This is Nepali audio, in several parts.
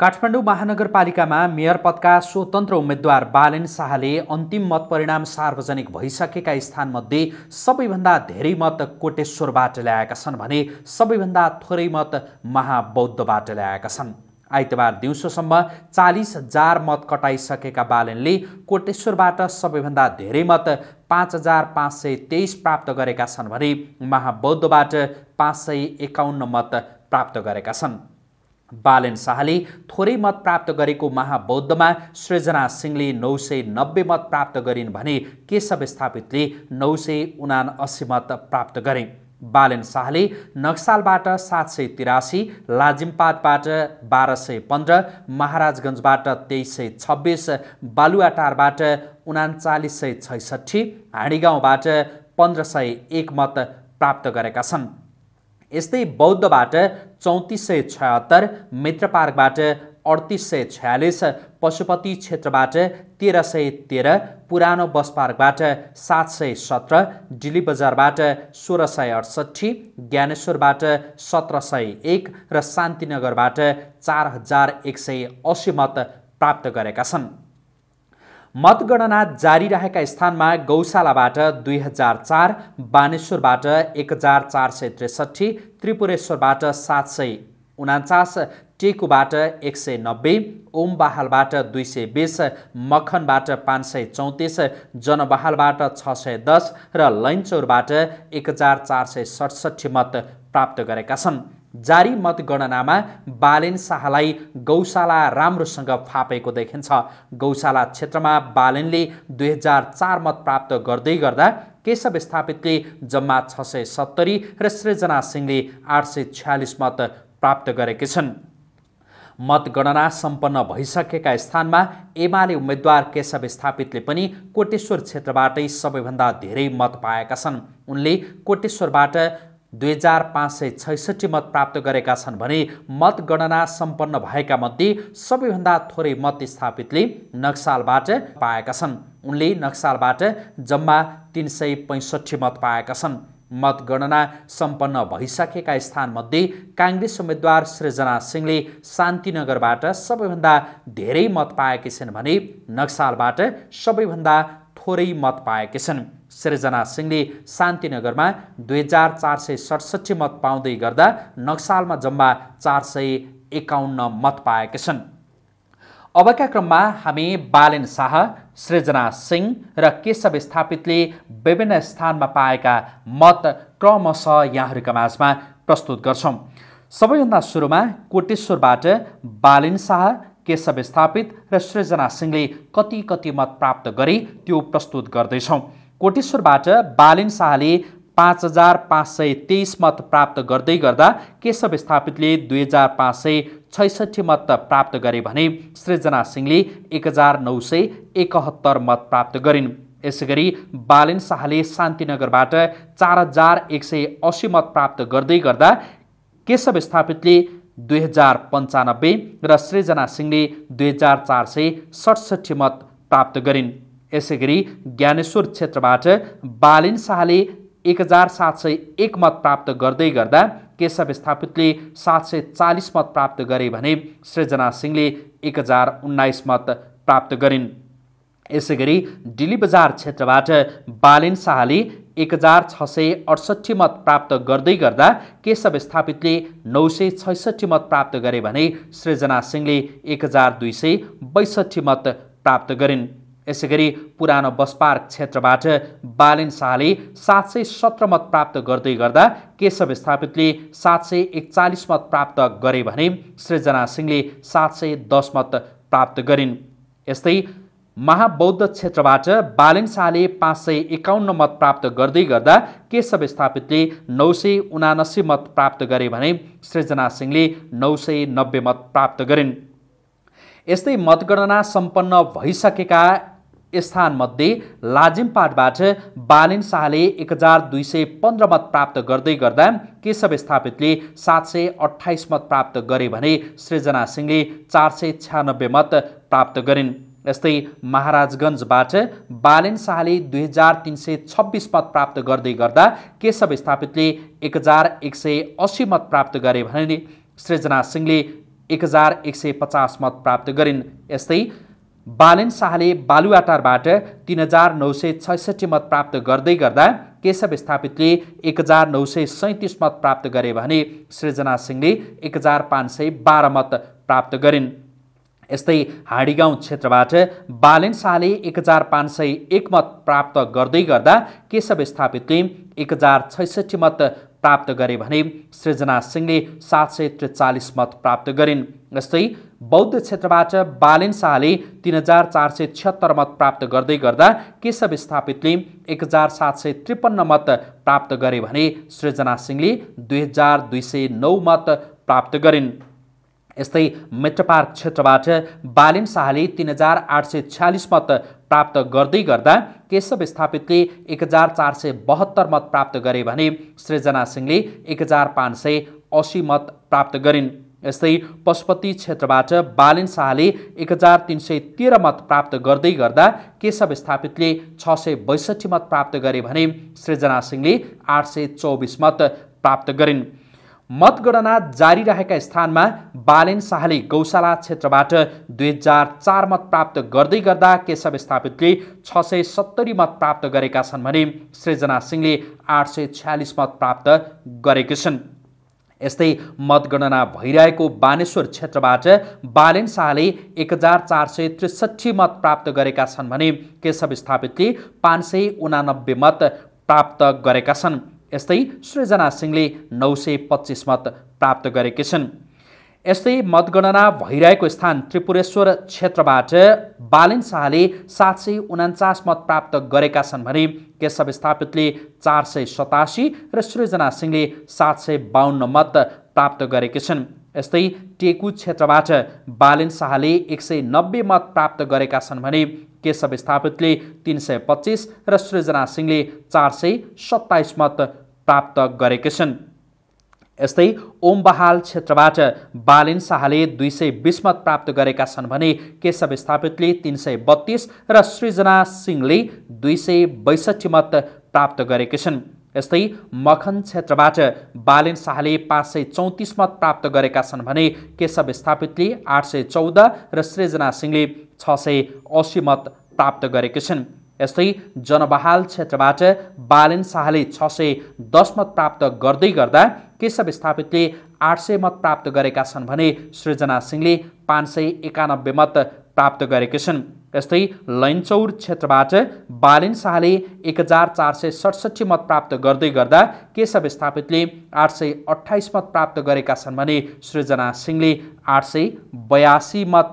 काठमाडौँ महानगरपालिकामा मेयर पदका स्वतन्त्र उम्मेद्वार बालेन शाहले अन्तिम मत परिणाम सार्वजनिक भइसकेका स्थानमध्ये सबैभन्दा धेरै मत कोटेश्वरबाट ल्याएका छन् भने सबैभन्दा थोरै मत महाबौद्धबाट ल्याएका छन्। आइतबार दिउँसोसम्म 40,000 मत कटाइसकेका बालेनले कोटेश्वरबाट सबैभन्दा धेरै मत 5,523 प्राप्त गरेका छन् भने महाबौद्धबाट 551 मत प्राप्त गरेका छन्। बालेन शाहले थोरै मत प्राप्त गरेको महाबौद्धमा सृजना सिंहले 990 मत प्राप्त गरिन् भने केशव स्थापितले 979 मत प्राप्त गरे। बालेन शाहले नक्सालबाट 783, लाजिमपाटबाट 1215, महाराजगञ्जबाट 2326, बालुवाटारबाट 3966, हाँडीगाउँबाट 1501 मत प्राप्त गरेका छन्। यस्तै बौद्धबाट 3476, मित्रपार्कबाट 3846, पशुपति क्षेत्रबाट 1313, पुरानो बस पार्कबाट 717, डिली बजारबाट 1668, ज्ञानेश्वरबाट 1701 र शान्तिनगरबाट 4180 मत प्राप्त गरेका छन्। मतगणना जारी रहेका स्थानमा गौशालाबाट 2004, बानेश्वरबाट 1463, त्रिपुरेश्वरबाट 749, टेकुबाट 190, ओमबहालबाट 220, मखनबाट 534, जनबहालबाट 610 र लैनचौरबाट 1467 मत प्राप्त गरेका छन्। जारी मतगणनामा बालेन शाहलाई गौशाला राम्रोसँग फापेको देखिन्छ। गौशाला क्षेत्रमा बालेनले 2004 मत प्राप्त गर्दै गर्दा केशव स्थापितले जम्मा 670 र सृजना सिंहले 846 मत प्राप्त गरेका छन्। मतगणना सम्पन्न भइसकेका स्थानमा एमाले उम्मेद्वार केशव स्थापितले पनि कोटेश्वर क्षेत्रबाटै सबैभन्दा धेरै मत पाएका छन्। उनले कोटेश्वरबाट 2566 मत प्राप्त गरेका छन् भने मतगणना सम्पन्न भएका मध्ये सबैभन्दा थोरै मत स्थापितले नक्सालबाट पाएका छन्। उनले नक्सालबाट जम्मा 365 मत पाएका छन्। मतगणना सम्पन्न भइसकेका स्थानमध्ये काङ्ग्रेस उम्मेद्वार सृजना सिंहले शान्तिनगरबाट सबैभन्दा धेरै मत पाएकी छिन् भने नक्सालबाट सबैभन्दा थोरै मत पाएकी छन्। सृजना सिंहले शान्तिनगरमा 2467 मत पाउँदै गर्दा नक्सालमा जम्मा 451 मत पाएका छन्। अबका क्रममा हामी बालेन शाह, सृजना सिंह र केशव स्थापितले विभिन्न स्थानमा पाएका मत क्रमशः यहाँहरूका माझमा प्रस्तुत गर्छौं। सबैभन्दा सुरुमा कोटेश्वरबाट बालेन शाह, केशव स्थापित र सृजना सिंहले कति मत प्राप्त गरे त्यो प्रस्तुत गर्दैछौं। कोटेश्वरबाट बालेन शाहले 5523 मत प्राप्त गर्दै गर्दा केशव स्थापितले 2566 मत प्राप्त गरे भने सृजना सिंहले 1971 मत प्राप्त गरिन्। यसैगरी बालेन शाहले शान्तिनगरबाट 4180 मत प्राप्त गर्दै गर्दा केशव स्थापितले 2095 र सृजना सिंहले 2467 मत प्राप्त गरिन्। यसैगरी ज्ञानेश्वर क्षेत्रबाट बालेन शाहले 1701 मत प्राप्त गर्दै गर्दा केशव स्थापितले 740 मत प्राप्त गरे भने सृजना सिंहले 1019 मत प्राप्त गरिन्। यसैगरी डिली बजार क्षेत्रबाट बालेन शाहले 1668 मत प्राप्त गर्दै गर्दा केशव स्थापितले 966 मत प्राप्त गरे भने सृजना सिंहले 1262 मत प्राप्त गरिन्। यसैगरी पुरानो बस पार्क क्षेत्रबाट बालेन शाहले 717 मत प्राप्त गर्दै गर्दा केशव स्थापितले 741 मत प्राप्त गरे भने सृजना सिंहले 710 मत प्राप्त गरिन्। यस्तै महाबौद्ध क्षेत्रबाट बालेन शाहले 551 मत प्राप्त गर्दै गर्दा केशव स्थापितले 979 मत प्राप्त गरे भने सृजना सिंहले 990 मत प्राप्त गरिन्। यस्तै मतगणना सम्पन्न भइसकेका स्थानमध्ये लाजिमपाटबाट बालेन शाहले 1215 मत प्राप्त गर्दै गर्दा केशव स्थापितले 728 मत प्राप्त गरे भने सृजना सिंहले 496 मत प्राप्त गरिन्। यस्तै महाराजगञ्जबाट बालेन शाहले 2326 मत प्राप्त गर्दै गर्दा केशव स्थापितले 1180 मत प्राप्त गरे भने सृजना सिंहले 1150 मत प्राप्त गरिन्। यस्तै बालेन शाहले बालुवाटारबाट 3966 मत प्राप्त गर्दै गर्दा केशव स्थापितले 1937 मत प्राप्त गरे भने सृजना सिंहले 1512 मत प्राप्त गरिन्। यस्तै हाँडीगाउँ क्षेत्रबाट बालेन शाहले 1501 मत प्राप्त गर्दै गर्दा केशव स्थापितले 1066 मत प्राप्त गरे भने सृजना सिंहले 743 मत प्राप्त गरिन्। यस्तै बौद्ध क्षेत्रबाट बालेन शाहले 3476 मत प्राप्त गर्दै गर्दा केशव स्थापितले 1753 मत प्राप्त गरे भने सृजना सिंहले 2209 मत प्राप्त गरिन्। यस्तै मेट्रोपार्क क्षेत्रबाट बालेन शाहले 3846 मत प्राप्त गर्दै गर्दा केशव स्थापितले 1472 मत प्राप्त गरे भने सृजना सिंहले 1580 मत प्राप्त गरिन्। यस्तै पशुपति क्षेत्रबाट बालेन शाहले 1313 मत प्राप्त गर्दै गर्दा केशव स्थापितले 662 मत प्राप्त गरे भने सृजना सिंहले 824 मत प्राप्त गरिन्। मतगणना जारी रहेका स्थानमा बालेन शाहले गौशाला क्षेत्रबाट 2004 मत प्राप्त गर्दै गर्दा केशव स्थापितले 670 मत प्राप्त गरेका छन् भने सृजना सिंहले 846 मत प्राप्त गरेका छन्। यस्तै मतगणना भइरहेको बानेश्वर क्षेत्रबाट बालेन शाहले 1463 मत प्राप्त गरेका छन् भने केशव स्थापितले 589 मत प्राप्त गरेका छन्। यस्तै सृजना सिंहले 925 मत प्राप्त गरेका छन्। यस्तै मतगणना भइरहेको स्थान त्रिपुरेश्वर क्षेत्रबाट बालेन शाहले 749 मत प्राप्त गरेका छन् भने केशव स्थापितले 487 र सृजना सिंहले 752 मत प्राप्त गरेका छन्। यस्तै टेकु क्षेत्रबाट बालेन शाहले 190 मत प्राप्त गरेका छन् भने केशव स्थापितले 325 र सृजना सिंहले 427 मत प्राप्त गरेका छन्। यस्तै ओमबहाल क्षेत्रबाट बालेन शाहले 220 मत प्राप्त गरेका छन् भने केशव स्थापितले 332 र सृजना सिंहले 262 मत प्राप्त गरेका छन्। यस्तै मखन क्षेत्रबाट बालेन शाहले 534 मत प्राप्त गरेका छन् भने केशव स्थापितले 814 र सृजना सिंहले 680 मत प्राप्त गरेका छन्। यस्तै जनबहाल क्षेत्रबाट बालेन शाहले 610 मत प्राप्त गर्दै गर्दा केशव स्थापितले 800 मत प्राप्त गरेका छन् भने सृजना सिंहले 591 मत प्राप्त गरेका छन्। यस्तै लैनचौर क्षेत्रबाट बालेन शाहले 1467 मत प्राप्त गर्दै गर्दा केशव स्थापितले 828 मत प्राप्त गरेका छन् भने सृजना सिंहले 882 मत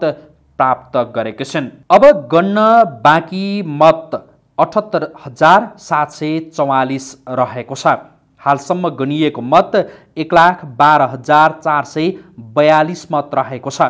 प्राप्त गरेका छन्। अब गन्न बाँकी मत 78,744 रहेको छ। हालसम्म गनिएको मत 1,12,442 मत रहेको छ।